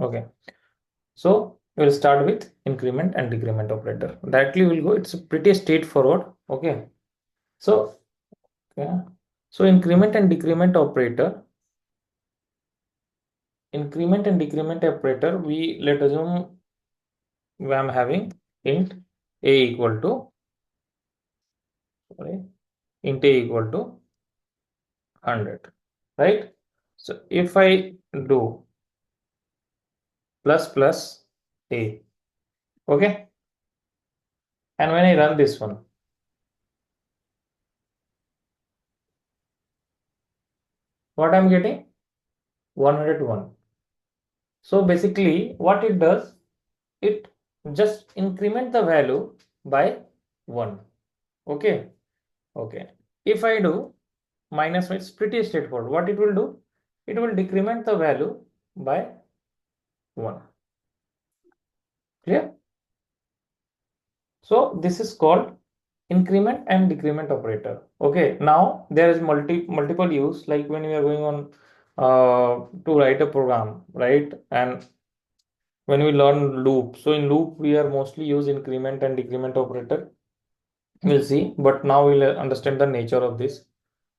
Okay, so we'll start with increment and decrement operator. Directly we'll go. It's pretty straightforward. Okay, so yeah, so increment and decrement operator. Increment and decrement operator. We let assume I'm having int a equal to sorry int a equal to 100, right? So if I do plus plus a, okay, and when I run this one, what I'm getting 101. So basically what it does, it just increment the value by 1. Okay, okay. If I do minus 1, it's pretty straightforward. What it will do, it will decrement the value by 1. Clear? So this is called increment and decrement operator. Okay, now there is multiple use, like when we are going on to write a program, right? And when we learn loop, so in loop we are mostly use increment and decrement operator. We'll see, but now we'll understand the nature of this.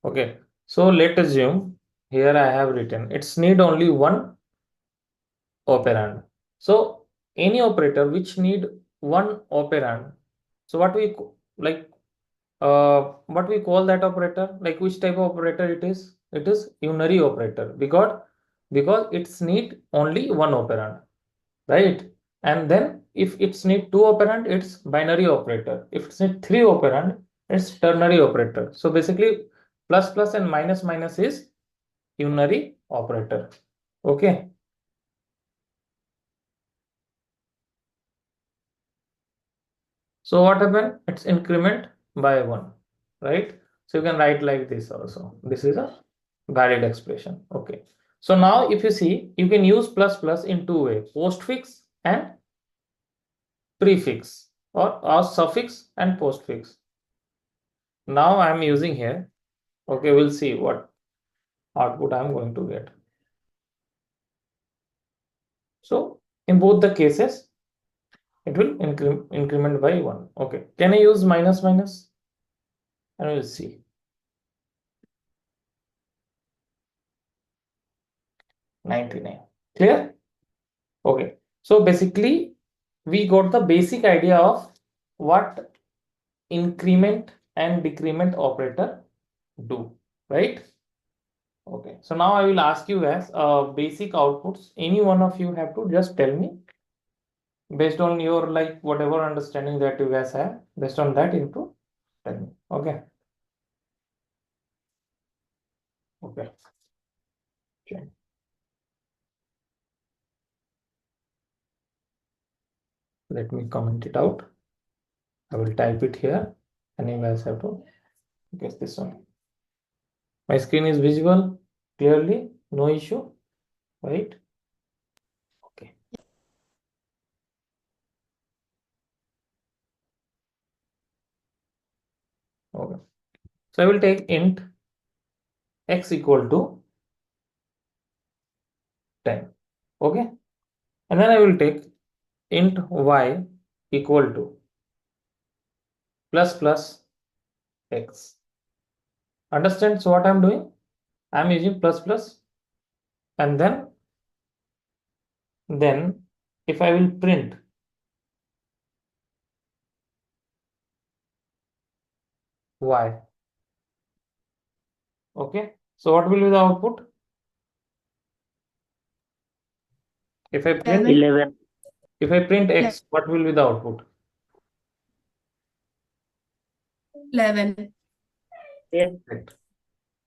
Okay, so let's assume here I have written it's need only one operand. So any operator which need one operand, so like what we call that operator, like which type of operator it is? It is unary operator, because it's need only one operand, right? And then if it's need two operand, it's binary operator. If it's need three operand, it's ternary operator. So basically plus plus and minus minus is unary operator. Okay, so what happened? It's increment by 1, right? So you can write like this also. This is a valid expression. Okay. So now if you see, you can use plus plus in two ways: postfix and prefix, or suffix and postfix. Now I am using here. Okay, we'll see what output I am going to get. So in both the cases, it will increment by 1. Okay. Can I use minus minus? And we'll see. 99. Clear? Okay. So basically, we got the basic idea of what increment and decrement operator do, right? Okay. So now I will ask you guys basic outputs. Any one of you have to just tell me based on your like whatever understanding that you guys have. Based on that, you have to tell me. Okay. Okay. Okay. Let me comment it out. I will type it here, and you guys have to guess this one. My screen is visible clearly, no issue, right? Okay. Okay. So I will take int x equal to 10. Okay. And then I will take int y equal to plus plus x. Understand? So what I'm doing? I'm using plus plus, and then if I will print y. Okay. So what will be the output? If I print 11. if I print x, what will be the output? 11. Correct.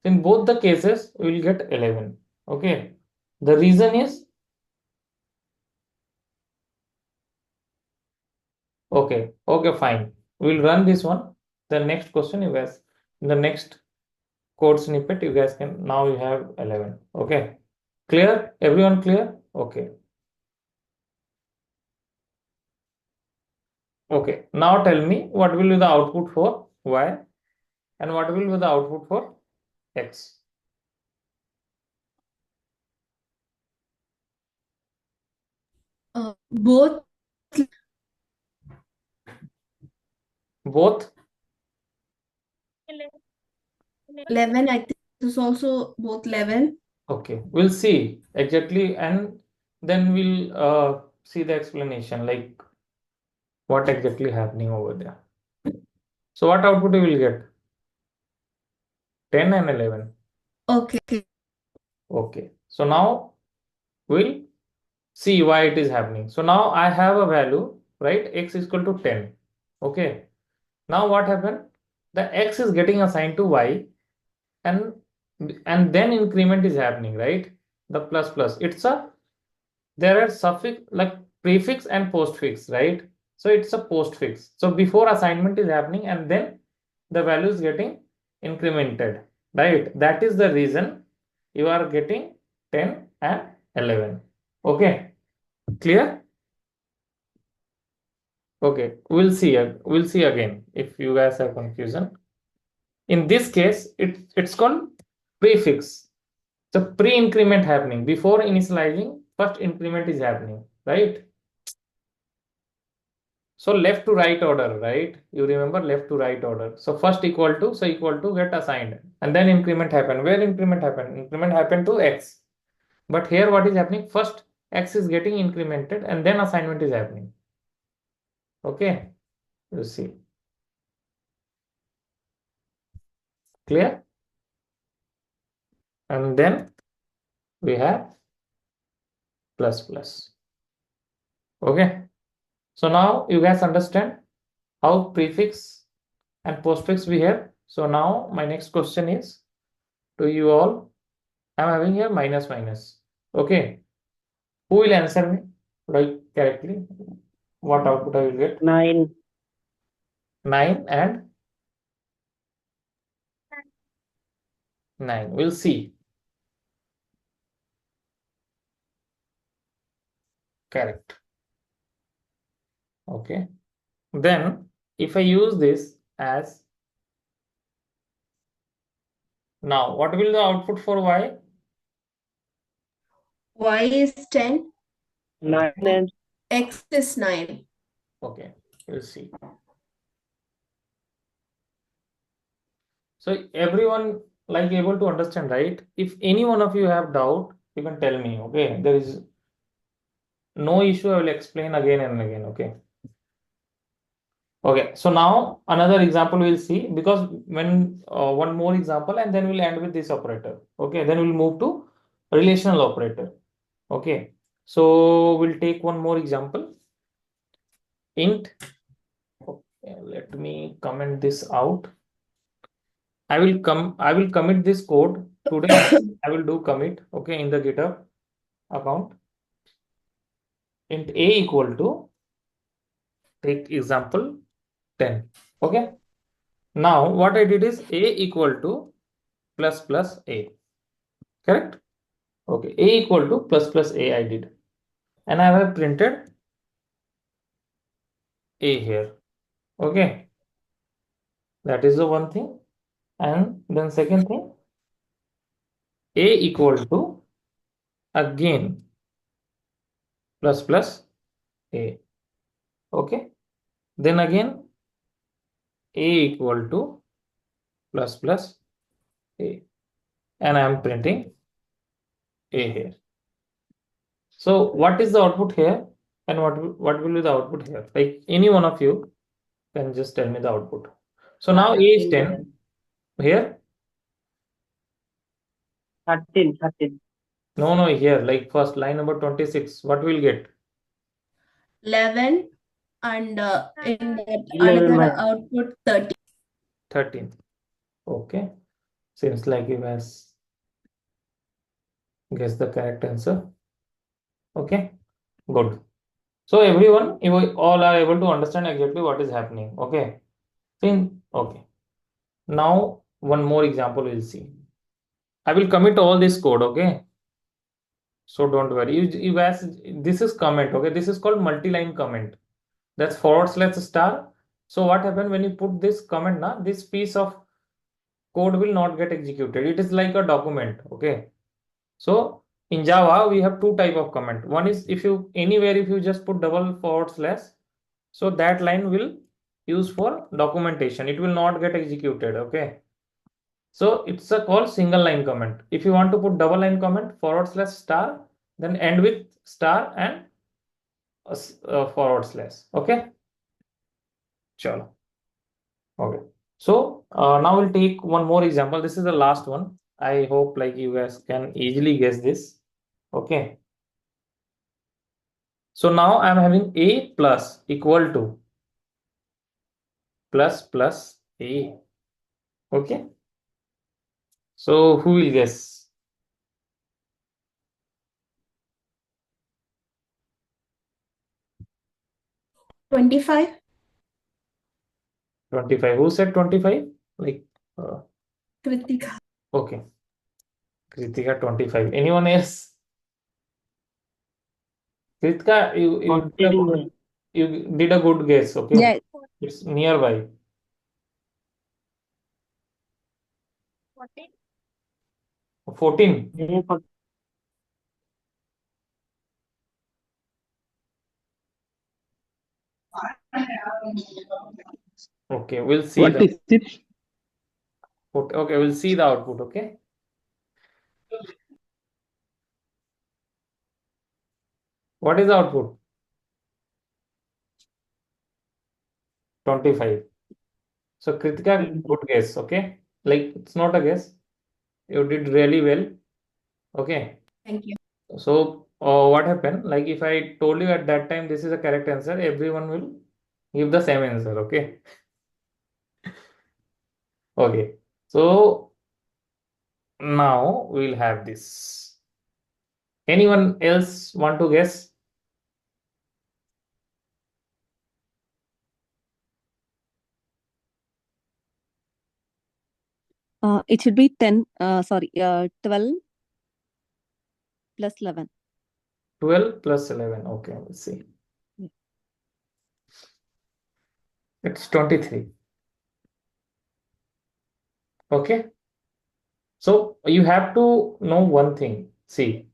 In both the cases, we will get 11. Okay. The reason is, okay, fine. We'll run this one. The next question, you guys, in the next code snippet, you guys can, now you have 11. Okay. Clear? Everyone clear? Okay. Okay. Now tell me what will be the output for y and what will be the output for x. Both Both? 11, I think this is also both 11. Okay, we'll see exactly, and then we'll see the explanation, like what exactly happening over there. So what output we will get? 10 and 11. Okay. Okay, so now we'll see why it is happening. So now I have a value, right? X is equal to 10. Okay, now what happened? The X is getting assigned to Y, and then increment is happening, right? The plus plus. There are suffix, like prefix and postfix, right? So it's a postfix. So before assignment is happening, and then the value is getting incremented, right? That is the reason you are getting 10 and 11. Okay, clear? Okay, we'll see again if you guys have confusion. In this case, it's called prefix. So pre-increment happening before initializing, first increment is happening, right? So left to right order, right? You remember left to right order. So first equal to, so equal to get assigned, and then increment happen. Where increment happen? Increment happen to X. But here what is happening? First X is getting incremented, and then assignment is happening. Okay, you see. Clear? And then we have plus plus. Okay. So now you guys understand how prefix and postfix we have. So now my next question is to you all. I'm having here minus minus. Okay. Who will answer me like correctly? What output I will get? 9. 9 and 9. We'll see. Correct. Okay. Then if I use this as, now what will the output for Y? Y is 10, 9 and X is 9. Okay. We'll see. So everyone like able to understand, right? If any one of you have doubt, you can tell me. Okay. There is no issue. I will explain again and again. Okay. Okay, so now another example we'll see, because when one more example, and then we'll end with this operator. Okay, then we'll move to relational operator. Okay, so we'll take one more example. Int. Okay, let me comment this out. I will commit this code today. I will do commit. Okay, in the GitHub account. Int a equal to, take example 10. Okay. Now what I did is a equal to plus plus a. Correct? Okay, a equal to plus plus a I did. And I have printed a here. Okay, that is the one thing. And then second thing, a equal to again plus plus a. Okay, then again a equal to plus plus a. And I am printing a here. So what is the output here? And what will be the output here? Like any one of you can just tell me the output. So now a is 10 here. 13, 13. No, here, like first line number 26. What we'll get? 11, and in that 11 another by output 30. 13. Okay. Seems like you guys guess the correct answer. Okay. Good. So everyone, you all are able to understand exactly what is happening. Okay. Okay. Now one more example we'll see. I will commit all this code. Okay. So don't worry. You guys, this is comment. Okay. This is called multi-line comment. That's forward slash star. So what happened when you put this comment now, this piece of code will not get executed. It is like a document. Okay. So in Java, we have two type of comment. One is if you anywhere if you just put double forward slash, so that line will use for documentation. It will not get executed. Okay. So it's a called single line comment. If you want to put double line comment, forward slash star, then end with star and forward slash. Okay. Chalo. Okay. So now we'll take one more example. This is the last one. I hope like you guys can easily guess this. Okay. So now I'm having a plus equal to plus a. Okay. So who will guess? 25. 25. Who said 25? Like, Kritika. okay. Kritika 25. Anyone else? Kritika, you did a good guess. Okay. Yes. It's nearby. 14. Okay, we'll see What the is it? okay, we'll see the output. Okay. What is the output? 25. So Kritika, good guess. Okay. Like it's not a guess. You did really well. Okay. Thank you. So what happened? Like if I told you at that time this is a correct answer, everyone will give the same answer. Okay. Okay. So now we'll have this. Anyone else want to guess? It should be 12 plus 11. 12 plus 11. Okay, let's see. Yeah. It's 23. Okay. So you have to know one thing. See,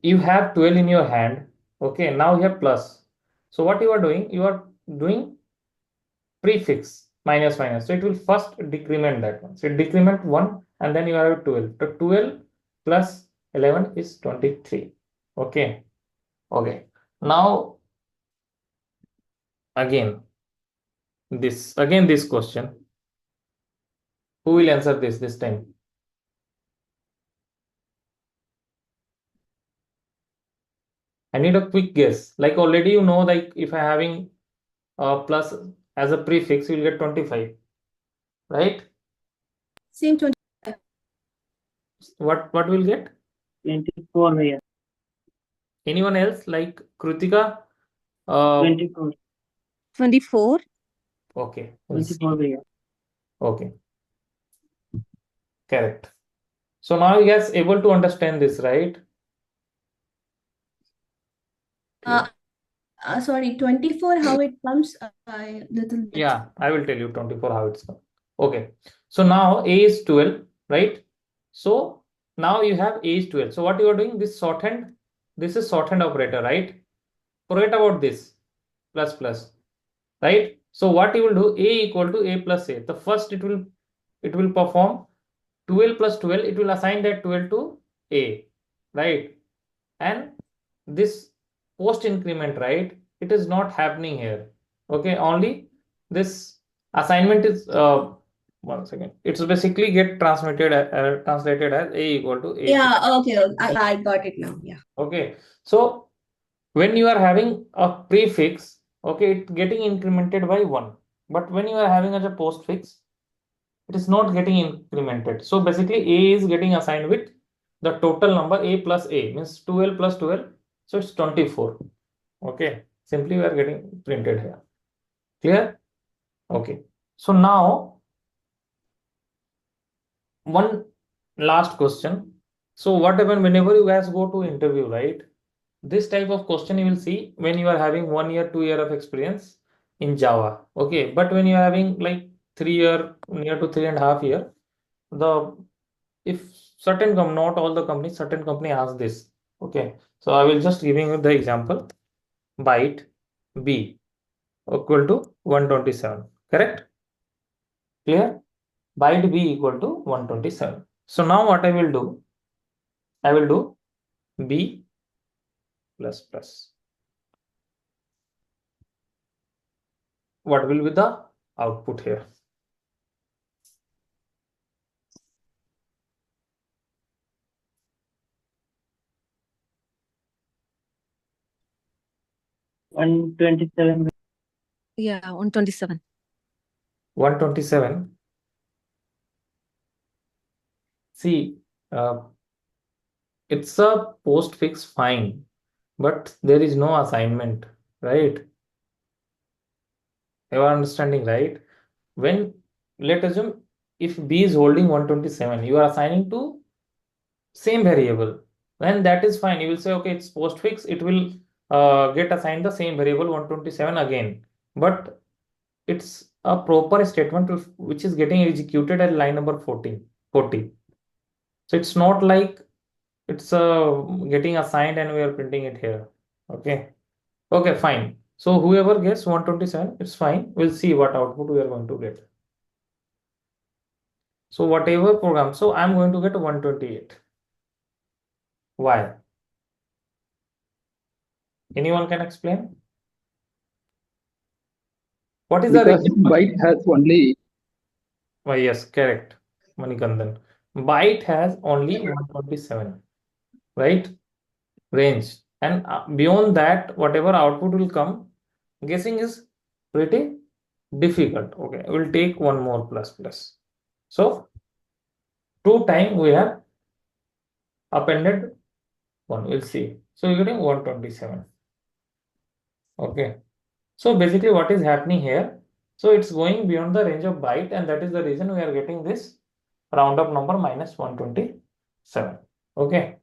you have 12 in your hand. Okay, now you have plus. So what you are doing? You are doing prefix minus minus. So it will first decrement that one. So it decrement 1 and then you have 12. So 12 plus 11 is 23. Okay. Okay. Now again this question. Who will answer this time? I need a quick guess. Like already you know, like if I having plus as a prefix, you'll get 25, right? Same 25. What will get? 24 here. Anyone else like Krutika? 24. 24. Okay. We'll see. 24 here. Okay. Correct. So now you guys able to understand this, right? Sorry, 24, how it comes? Little bit. Yeah, I will tell you 24 how it's come. Okay. So now A is 12, right? So now you have A is 12. So what you are doing, this is shorthand operator, right? Forget about this plus, right? So what you will do, A equal to A plus A. The first it will perform 12 plus 12, it will assign that 12 to A, right? And this post increment, right? It is not happening here. Okay, only this assignment is 1 second. It's basically get translated as A equal to A. Yeah, okay. I got it now. Yeah. Okay, so when you are having a prefix, okay, it's getting incremented by 1. But when you are having as a postfix, it is not getting incremented. So basically A is getting assigned with the total number A plus A means 12 plus 12. So it's 24. Okay. Simply we are getting printed here. Clear? Okay. So now one last question. So what happens whenever you guys go to interview, right? This type of question you will see when you are having 1 year, 2 year of experience in Java. Okay. But when you are having like 3 year, near to 3.5 year, the if certain not all the companies, certain company ask this. Okay, so I will just giving you the example. Byte B equal to 127. Correct? Clear? Byte B equal to 127. So now what I will do? I will do B plus plus. What will be the output here? One 27. Yeah, 127. 127. See, it's a postfix fine, but there is no assignment, right? You are understanding, right? When, let us assume, if B is holding 127, you are assigning to same variable, then that is fine. You will say, okay, it's postfix, it will get assigned the same variable 127 again. But it's a proper statement which is getting executed at line number 40. So it's not like it's getting assigned and we are printing it here. Okay. Okay, fine. So whoever gets 127, it's fine. We'll see what output we are going to get. So whatever program, so I'm going to get 128. Why? Anyone can explain? What is the Because reason? byte has only Why, yes, correct, Manikandan. Byte has only 127, right? Range. And beyond that, whatever output will come, guessing is pretty difficult. Okay, we'll take one more plus plus. So 2 times we have appended 1. We'll see. So you're getting 127. Okay. So basically what is happening here? So it's going beyond the range of byte, and that is the reason we are getting this round up number minus 127. Okay.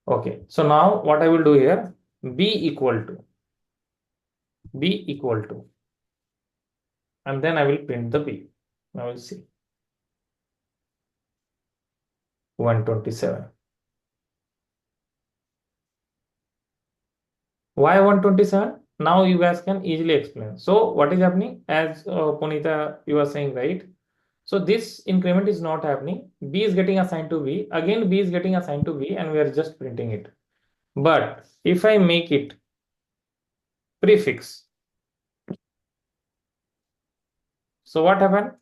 Okay. So now what I will do here, b equal to, and then I will print the b. Now we'll see 127. Why 127? Now you guys can easily explain. So what is happening, as Punita you are saying, right? So this increment is not happening. B is getting assigned to B. Again, B is getting assigned to B, and we are just printing it. But if I make it prefix, so what happened?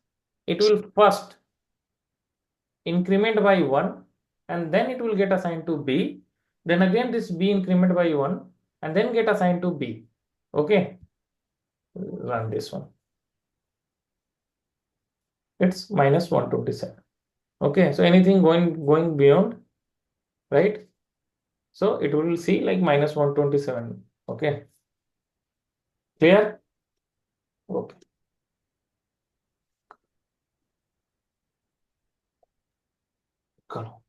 It will first increment by 1, and then it will get assigned to B. Then again this B increment by 1, and then get assigned to B. Okay. Run this one. It's minus 127. Okay. So anything going beyond, right? So it will see like minus 127. Okay. Clear? Okay.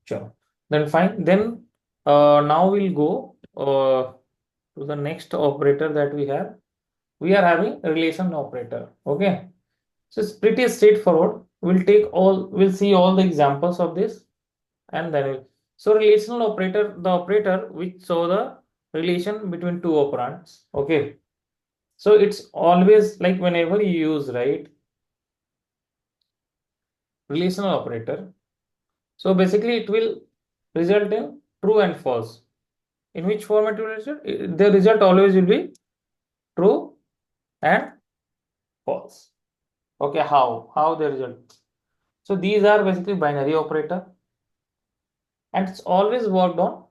Sure. Then fine. Then now we'll go to the next operator that we have. We are having a relation operator. Okay. So it's pretty straightforward. We'll see all the examples of this, and then so relational operator, the operator which show the relation between two operands. Okay. So it's always like whenever you use, right, relational operator. So basically it will result in true and false. In which format it will result? The result always will be true and false. Okay, how the result? So these are basically binary operator, and it's always worked on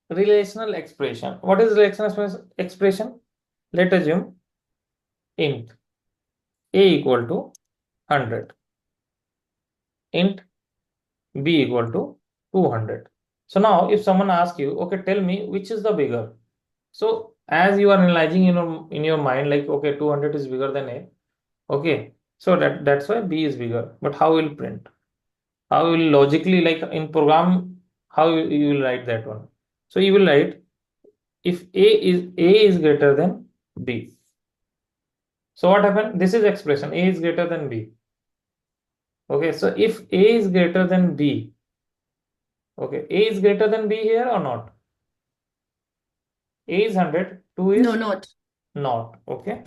relational expression. What is relational expression? Let us assume int a equal to 100, int b equal to 200. So now if someone asks you, okay, tell me which is the bigger. So as you are analyzing in your mind, like, okay, 200 is bigger than a. Okay, so that's why b is bigger. But how will print? How will logically, like in program, how you will write that one? So you will write if a is greater than b. So what happened? This is expression a is greater than b. Okay, so if a is greater than b, Okay, A is greater than B here or not? A is 100, 2 is No, not. not. Okay,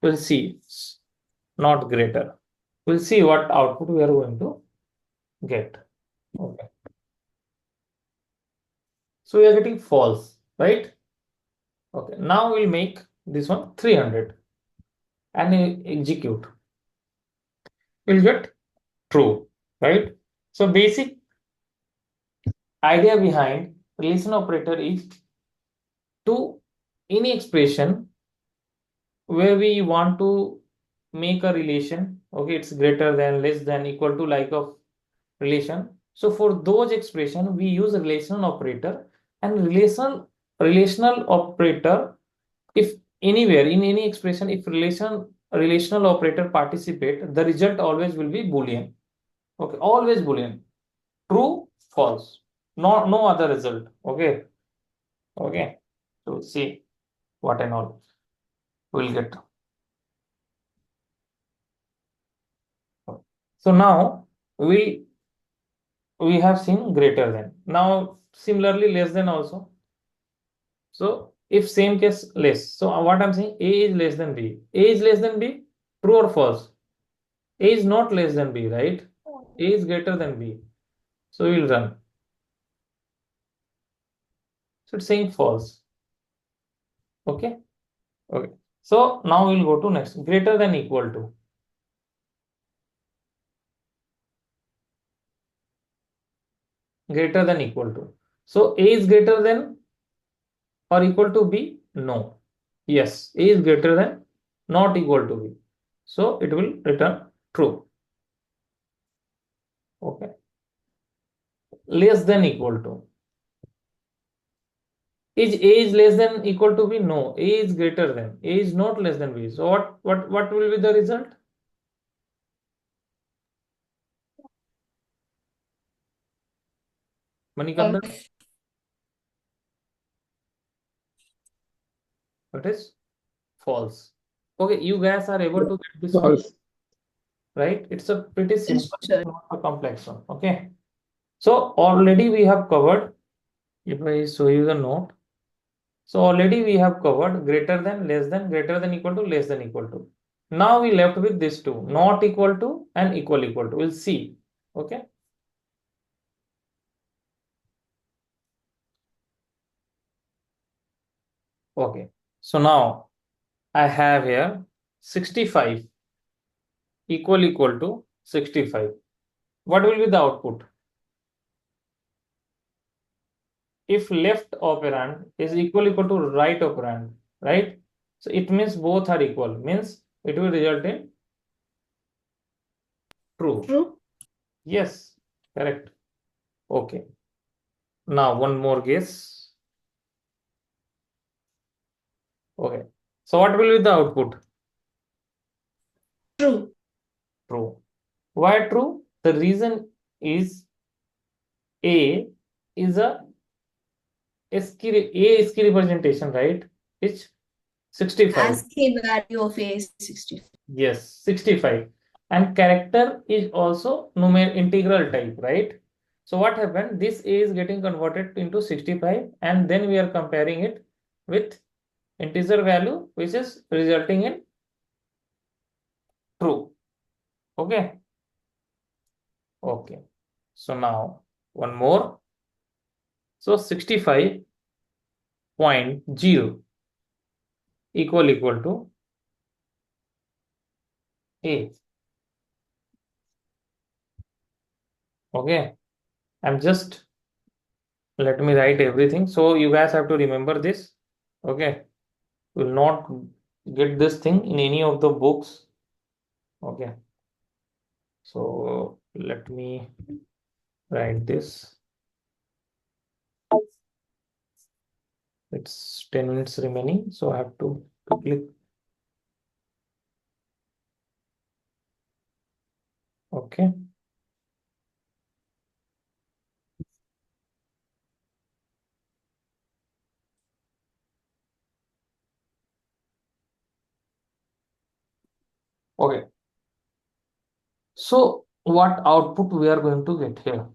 we'll see. Not greater. We'll see what output we are going to get. Okay, so we are getting false, right? Okay, now we'll make this one 300 and execute. We'll get true, right? So basic idea behind relation operator is to any expression where we want to make a relation, okay, it's greater than, less than, equal to, like of relation. So for those expression we use relational operator, and relational operator, if anywhere in any expression, if relational operator participate, the result always will be boolean. Okay, always boolean, true, false, no other result. Okay. Okay, so see what and all we'll get. So now we have seen greater than. Now similarly less than also. So if same case less. So what I'm saying, A is less than B. A is less than B, true or false? A is not less than B, right? A is greater than B. So we'll run. So it's saying false. Okay. Okay. So now we'll go to next. Greater than, equal to. Greater than, equal to. So A is greater than or equal to B? No. Yes, A is greater than, not equal to B. So it will return true. Okay. Less than, equal to. Is A is less than equal to B? No. A is greater than. A is not less than B. So what will be the result? Manikanda? What is false? Okay, you guys are able to get this one, False. right? It's a pretty simple, sir. not a complex one. Okay. So already we have covered, if I show you the note. So already we have covered greater than, less than, greater than, equal to, less than, equal to. Now we left with these two, not equal to and equal to. We'll see. Okay. Okay. So now I have here 65 equal to 65. What will be the output? If left operand is equal to right operand, right? So it means both are equal, means it will result in true. True. Yes, correct. Okay. Now one more guess. Okay. So what will be the output? True. True. Why true? The reason is A is a ASCII representation, right? It's 65. ASCII value of A is 65. Yes, 65. And character is also numeric integral type, right? So what happened? This A is getting converted into 65, and then we are comparing it with integer value, which is resulting in true. Okay. Okay. So now one more. So 65.0 equal to A. Okay. I'm just, let me write everything. So you guys have to remember this. Okay. Will not get this thing in any of the books. Okay. So let me write this. It's 10 minutes remaining, so I have to click. Okay. Okay. So what output we are going to get here?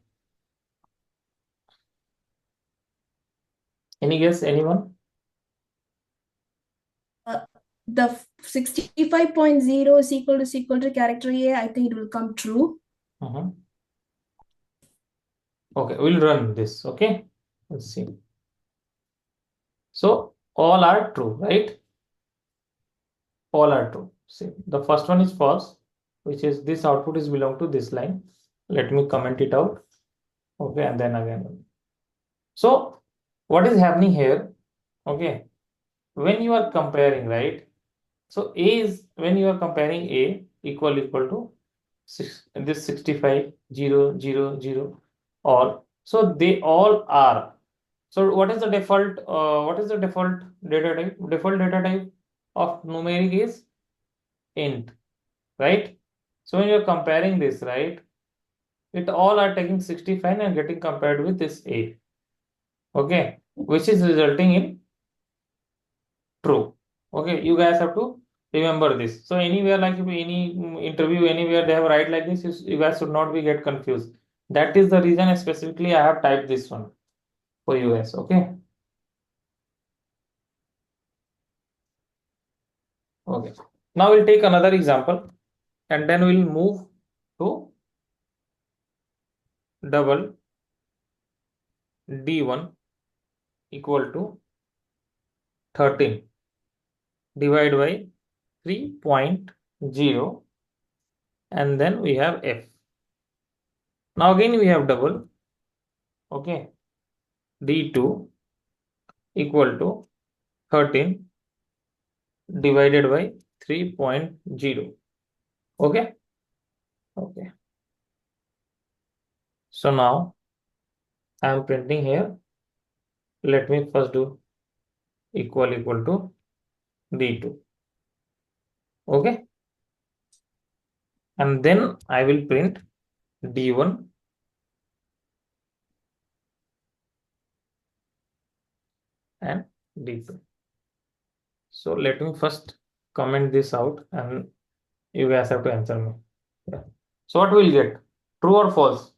Any guess, anyone? The 65.0 is equal to character A. I think it will come true. Okay, we'll run this. Okay, let's see. So all are true, right? All are true. See, the first one is false, which is this output is belong to this line. Let me comment it out. Okay, and then again. So what is happening here? Okay, when you are comparing, right? So A is, when you are comparing A equal to this 65 0 0 0, or so they all are. So what is the default data type? Default data type of numeric is int, right? So when you're comparing this, right, it all are taking 65 and getting compared with this A. Okay, which is resulting in true. Okay, you guys have to remember this. So anywhere, like if any interview, anywhere they have write like this, you guys should not be get confused. That is the reason specifically I have typed this one for you guys. Okay. Okay. Now we'll take another example and then we'll move to double D1 equal to 13 divided by 3.0, and then we have F. Now again we have double, okay, D2 equal to 13 divided by 3.0. Okay. Okay. So now I am printing here. Let me first do equal to D2. Okay. And then I will print D1 and D2. So let me first comment this out and you guys have to answer me. Yeah. So what we'll get? True or false?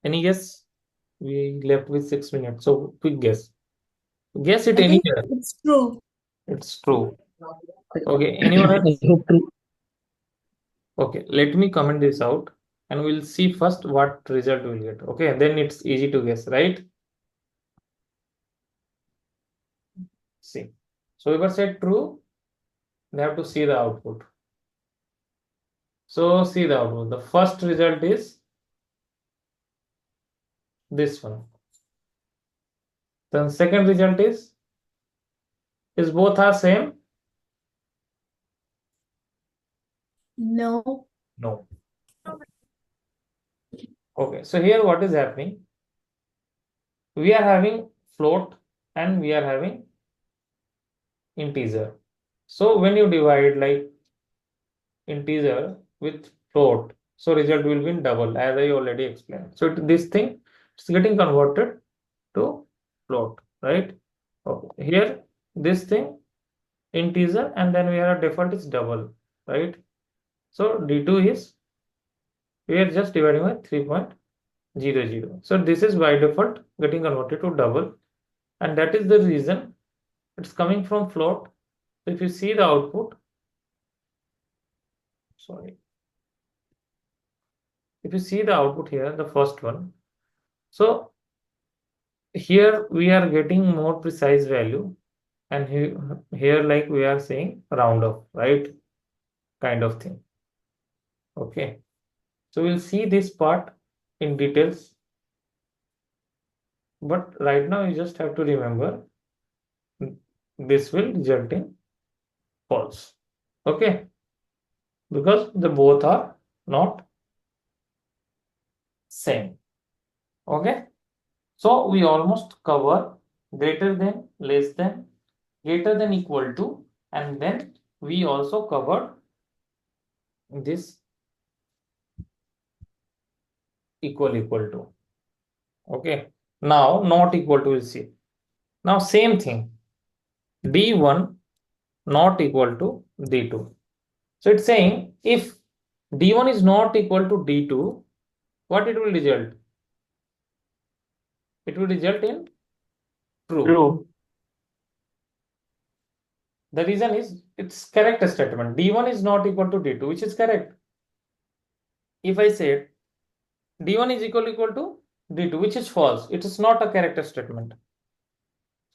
Any guess? We left with 6 minutes. So quick guess. Guess it I think anywhere. it's true. It's true. Okay. Anyone I else? hope true. Okay. Let me comment this out and we'll see first what result we'll get. Okay. Then it's easy to guess, right? See. So whoever said true, they have to see the output. So see the output. The first result is this one. Then second result is both are same? No. No. Okay, so here what is happening? We are having float and we are having integer. So when you divide like integer with float, so result will be in double, as I already explained. So this thing is getting converted to float, right? Okay. Here this thing integer and then we have a default is double, right? So D2 is, we are just dividing by 3.00. So this is by default getting converted to double, and that is the reason it's coming from float. So if you see the output, sorry, if you see the output here, the first one, so here we are getting more precise value, and here like we are saying round off, right? Kind of thing. Okay, so we'll see this part in details, but right now you just have to remember this will result in false. Okay, because the both are not same. Okay, so we almost cover greater than, less than, greater than, equal to, and then we also covered this equal to. Okay, now not equal to, we'll see. Now same thing, D1 not equal to D2. So it's saying if D1 is not equal to D2, what it will result? It will result in true. True. The reason is it's correct statement. D1 is not equal to D2, which is correct. If I said D1 is equal to D2, which is false, it is not a correct statement.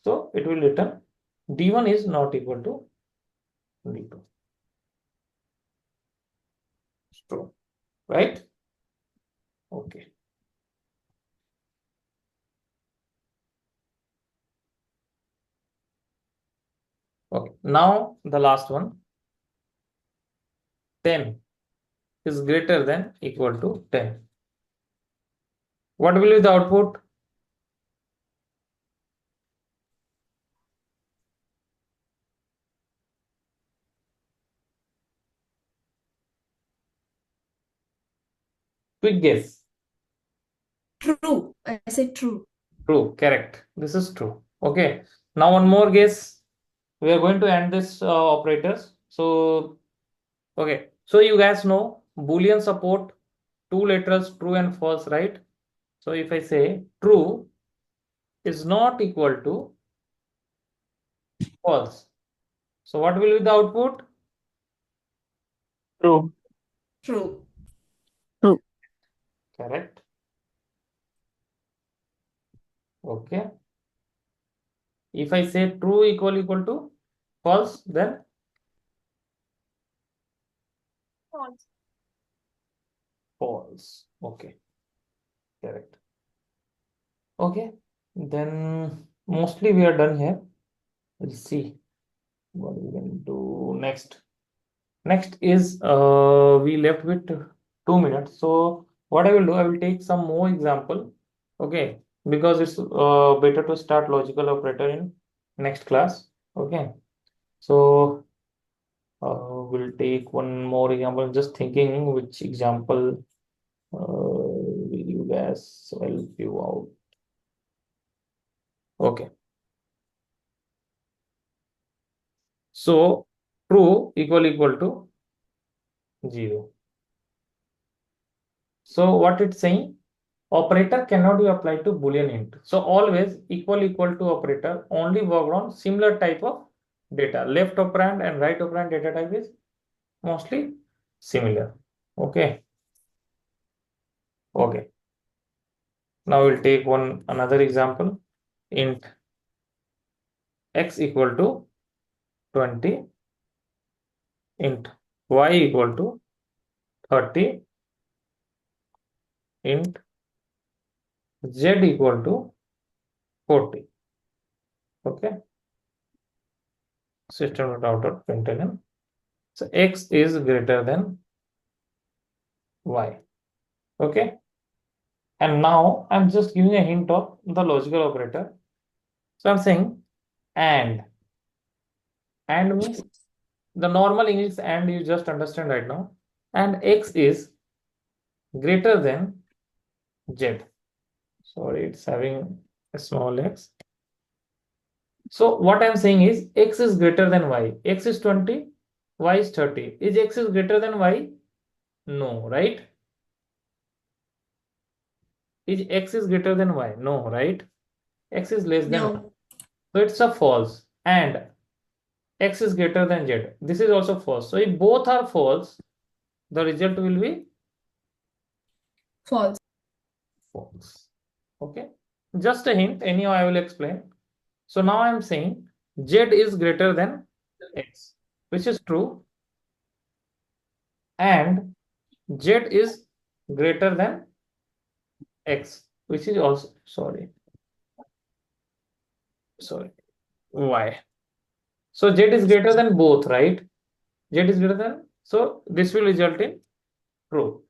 So it will return D1 is not equal to D2. It's true, right? Okay. Okay. Now the last one. 10 is greater than equal to 10. What will be the output? Quick guess. True. I said true. True, correct. This is true. Okay. Now one more guess. We are going to end this operators. So, okay. So you guys know Boolean support two literals true and false, right? So if I say true is not equal to false. So what will be the output? True. True. Correct. Okay. If I say true equal to false, then False. false. Okay. Correct. Okay. Then mostly we are done here. We'll see what we can do next. Next is we left with 2 minutes. So what I will do, I will take some more example. Okay, because it's better to start logical operator in next class. Okay, so we'll take one more example. Just thinking which example will you guys help you out. Okay, so true equal to 0. So what it's saying, operator cannot be applied to Boolean int. So always equal to operator only work on similar type of data. Left operand and right operand data type is mostly similar. Okay. Okay. Now we'll take another example. Int x equal to 20. Int y equal to 30. Int z equal to 40. Okay. System.out.println. So x is greater than y. Okay. And now I'm just giving a hint of the logical operator. So I'm saying and means the normal English and you just understand right now. And x is greater than z. Sorry, it's having a small x. So what I'm saying is x is greater than y. X is 20, y is 30. Is x is greater than y? No, right? Is x is greater than y? No, right? X is less than y. No. So it's a false. And x is greater than z. This is also false. So if both are false, the result will be False. false. Okay. Just a hint. Anyhow, I will explain. So now I am saying z is greater than x, which is true. And z is greater than x, which is also, sorry, y. So z is greater than both, right? Z is greater than, so this will result in true.